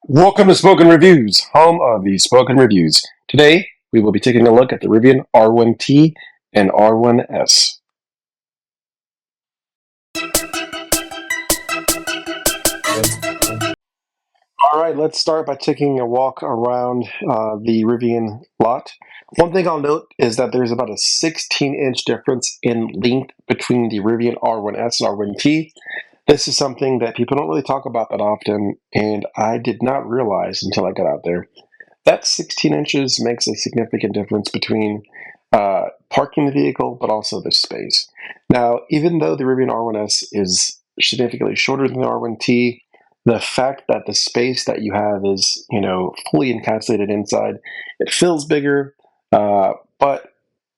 Welcome to Spoken Reviews, home of the Spoken Reviews. Today, we will be taking a look at the Rivian R1T and R1S. All right, let's start by taking a walk around the Rivian lot. One thing I'll note is that there's about a 16-inch difference in length between the Rivian R1S and R1T. This is something that people don't really talk about that often, and I did not realize until I got out there. That 16 inches makes a significant difference between parking the vehicle, but also the space. Now, even though the Rivian R1S is significantly shorter than the R1T, the fact that the space that you have is, fully encapsulated inside, it feels bigger, but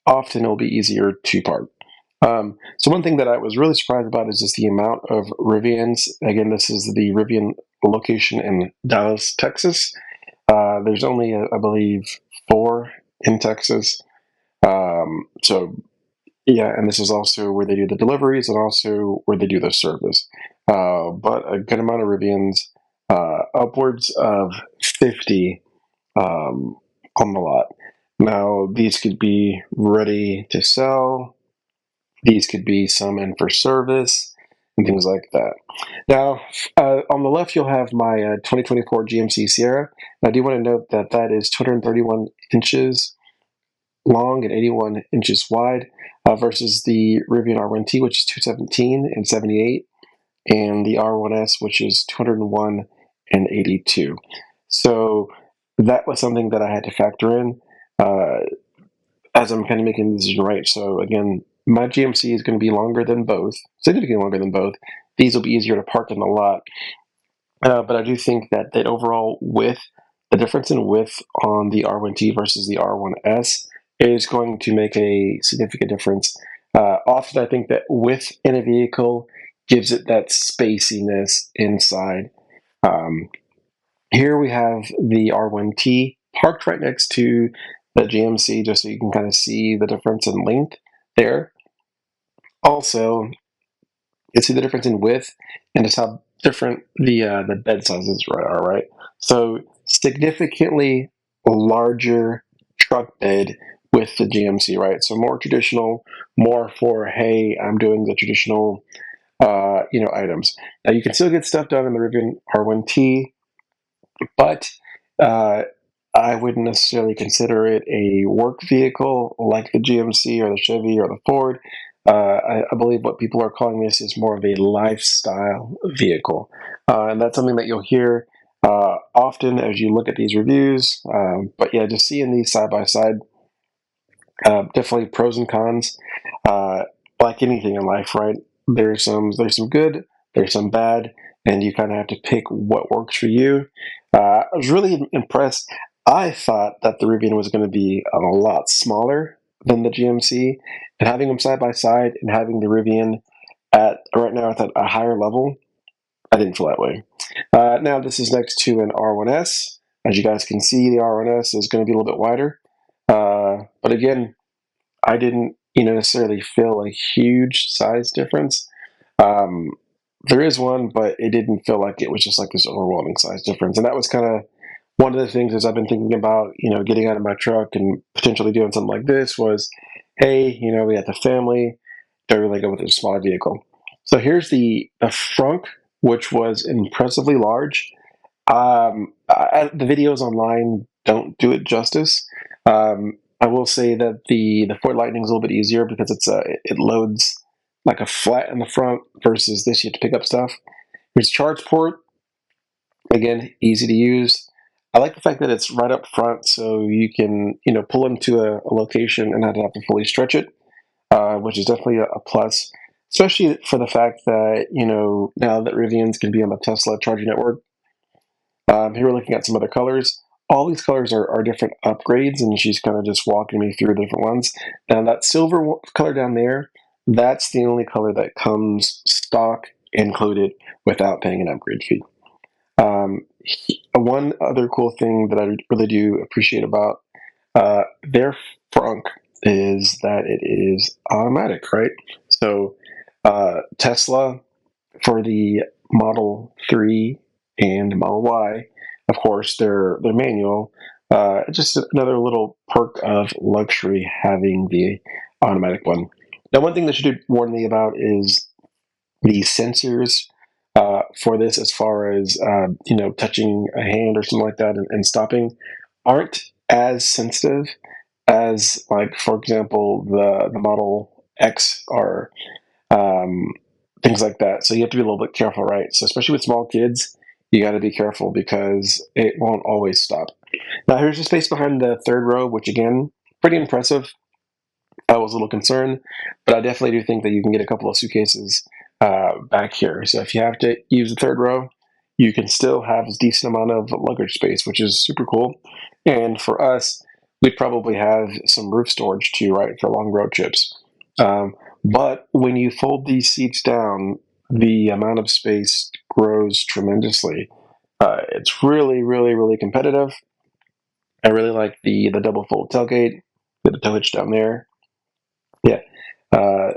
often it'll be easier to park. So one thing that I was really surprised about is just the amount of Rivians. Again, this is the Rivian location in Dallas, Texas. There's only, I believe, 4 in Texas. So, yeah, and this is also where they do the deliveries and also where they do the service. But a good amount of Rivians, upwards of 50 on the lot. Now, these could be ready to sell. These could be some in for service and things like that. Now, on the left, you'll have my 2024 GMC Sierra. I do want to note that that is 231 inches long and 81 inches wide versus the Rivian R1T, which is 217 and 78, and the R1S, which is 201 and 82. So that was something that I had to factor in as I'm kind of making the decision, right? So again, my GMC is going to be longer than both, significantly longer than both. These will be easier to park in the lot. But I do think that overall width, the difference in width on the R1T versus the R1S is going to make a significant difference. Often, I think that width in a vehicle gives it that spaciness inside. Um, Here we have the R1T parked right next to the GMC, just so you can kind of see the difference in length there. Also, you see the difference in width and just how different the bed sizes are, right? So significantly larger truck bed with the GMC, right? So more traditional, more for, hey, I'm doing the traditional items. Now you can still get stuff done in the Rivian R1T, but uh, I wouldn't necessarily consider it a work vehicle like the GMC or the Chevy or the Ford. I believe what people are calling this is more of a lifestyle vehicle. And that's something that you'll hear often as you look at these reviews. But yeah, just seeing these side by side, definitely pros and cons. Uh, like anything in life, right? There's some good, there's some bad, and you kind of have to pick what works for you. I was really impressed. I thought that the Rivian was going to be a lot smaller than the GMC, and having them side by side and having the Rivian at right now at a higher level, I didn't feel that way. Now this is next to an R1S. As you guys can see, the R1S is going to be a little bit wider. But again, I didn't, necessarily feel a huge size difference. Um, there is one, but it didn't feel like it was just like this overwhelming size difference. And that was kind of one of the things as I've been thinking about, getting out of my truck and potentially doing something like this was, hey, we got the family, don't really go with a smaller vehicle. So here's the Frunk, which was impressively large. The videos online don't do it justice. I will say that the Ford Lightning is a little bit easier because it loads like a flat in the front versus this you have to pick up stuff. Here's charge port, again easy to use. I like the fact that it's right up front, so you can pull into a location and not have to fully stretch it, which is definitely a plus. Especially for the fact that now that Rivians can be on the Tesla charging network. Here we're looking at some other colors. All these colors are different upgrades, and she's kind of just walking me through the different ones. Now that silver color down there, that's the only color that comes stock included without paying an upgrade fee. One other cool thing that I really do appreciate about their Frunk is that it is automatic, right? So Tesla for the Model 3 and Model Y Of course, they're manual. Just another little perk of luxury having the automatic one. Now, one thing that you did warn me about is the sensors for this, as far as touching a hand or something like that and stopping, aren't as sensitive as, like, for example, the Model X or um, things like that. So you have to be a little bit careful, right? So especially with small kids, you got to be careful because it won't always stop. Now here's the space behind the third row, which again, pretty impressive. I was a little concerned, but I definitely do think that you can get a couple of suitcases back here. So if you have to use the third row, you can still have a decent amount of luggage space, which is super cool. And for us, we'd probably have some roof storage too, right, for long road trips. Um, but when you fold these seats down, the amount of space grows tremendously. It's really, really, really competitive. I really like the double fold tailgate, the tow hitch down there. Yeah. Uh,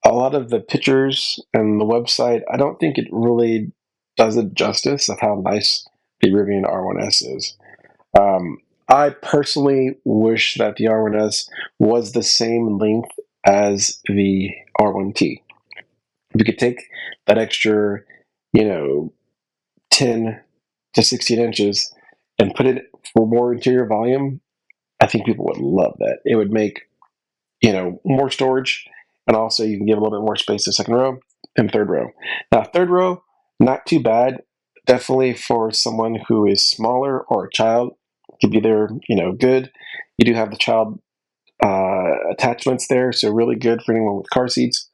a lot of the pictures and the website, I don't think it really does it justice of how nice the Rivian R1S is. Um, I personally wish that the R1S was the same length as the R1T. If you could take that extra, you know, 10 to 16 inches and put it for more interior volume, I think people would love that. It would make more storage, and also you can give a little bit more space to second row and third row. Now, third row, not too bad. Definitely for someone who is smaller or a child, could be there, good. You do have the child attachments there, so really good for anyone with car seats.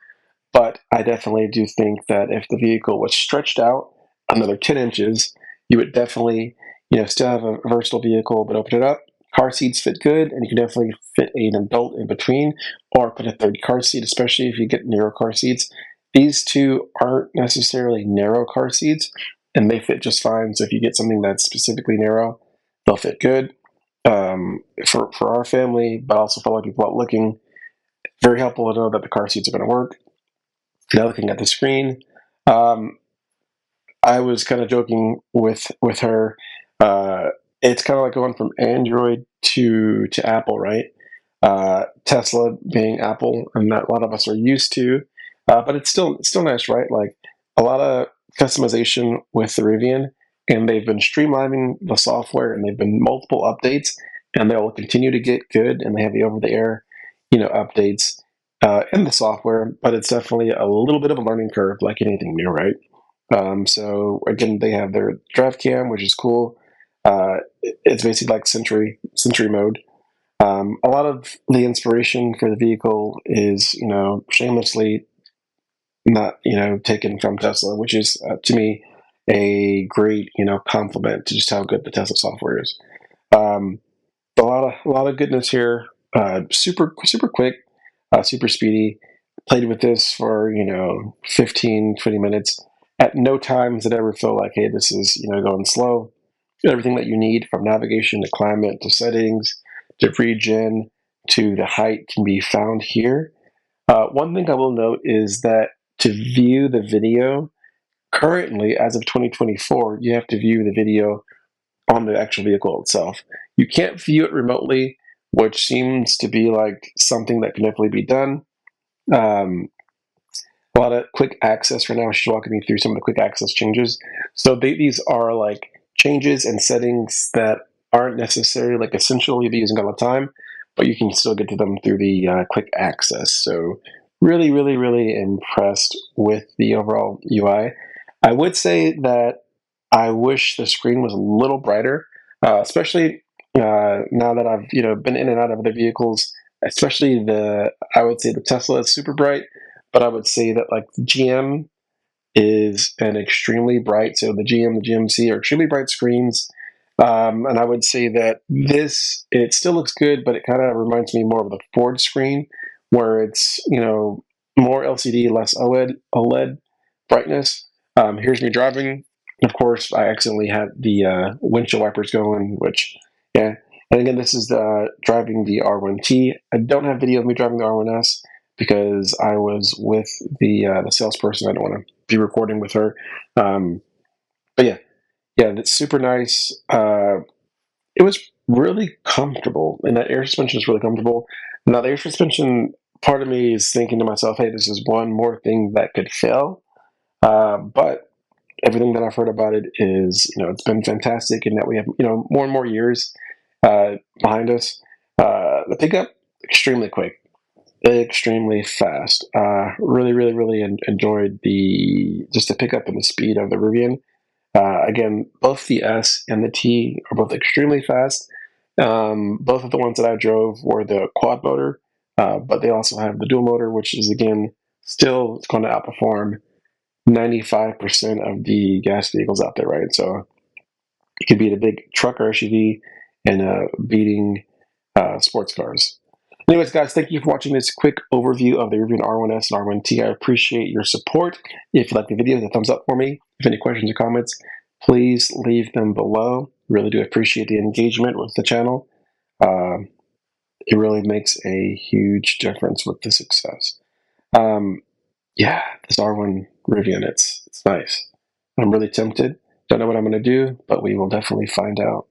But I definitely do think that if the vehicle was stretched out another 10 inches, you would definitely, still have a versatile vehicle, but open it up. Car seats fit good, and you can definitely fit an adult in between, or put a third car seat, especially if you get narrow car seats. These two aren't necessarily narrow car seats, and they fit just fine. So if you get something that's specifically narrow, they'll fit good. For our family, but also for a lot of people out looking, very helpful to know that the car seats are going to work. Now looking at the screen, um, I was kind of joking with her. Uh, it's kind of like going from Android to Apple, right? Tesla being Apple, and that a lot of us are used to, but it's still nice, right? Like a lot of customization with the Rivian, and they've been streamlining the software, and they've been multiple updates, and they'll continue to get good, and they have the over-the-air, updates in the software. But it's definitely a little bit of a learning curve, like anything new, right? So again, they have their drive cam, which is cool. It's basically like Sentry mode. A lot of the inspiration for the vehicle is, shamelessly not, taken from Tesla, which is to me a great, compliment to just how good the Tesla software is. Um, a lot of goodness here. Super super quick, super speedy. Played with this for 15, 20 minutes. At no times did I ever feel like, hey, this is going slow. Everything that you need, from navigation to climate to settings to regen to the height, can be found here. One thing I will note is that to view the video, currently as of 2024, you have to view the video on the actual vehicle itself. You can't view it remotely, which seems to be like something that can definitely be done. Um, a lot of quick access right now. She's walking me through some of the quick access changes. So these are like changes and settings that aren't necessarily like essential you'll be using all the time, but you can still get to them through the quick access. So really, really, really impressed with the overall UI. I would say that I wish the screen was a little brighter, especially now that I've been in and out of other vehicles. Especially I would say the Tesla is super bright, but I would say that like the GM is an extremely bright. So the GM, the GMC are extremely bright screens. And I would say that it still looks good, but it kind of reminds me more of the Ford screen, where it's, more LCD, less OLED brightness. Here's me driving. Of course, I accidentally had the windshield wipers going, which, yeah. And again, this is driving the R1T. I don't have video of me driving the R1S because I was with the salesperson. I don't want to be recording with her. But yeah, Yeah, that's super nice. It was really comfortable, and that air suspension is really comfortable. Now, the air suspension, part of me is thinking to myself, hey, this is one more thing that could fail. But everything that I've heard about it is, it's been fantastic, and that we have, more and more years behind us. The pickup, extremely quick, extremely fast. Really, really, really enjoyed the pickup and the speed of the Rivian. Again, both the S and the T are both extremely fast. Both of the ones that I drove were the quad motor, but they also have the dual motor, which is, again, still going to outperform 95% of the gas vehicles out there, right? So it could beat a big truck or SUV and beating sports cars. Anyways, guys, thank you for watching this quick overview of the Rivian R1S and R1T. I appreciate your support. If you like the video, hit a thumbs up for me. If any questions or comments, please leave them below. Really do appreciate the engagement with the channel. It really makes a huge difference with the success. Yeah, this R1 Rivian, it's nice. I'm really tempted. Don't know what I'm going to do, but we will definitely find out.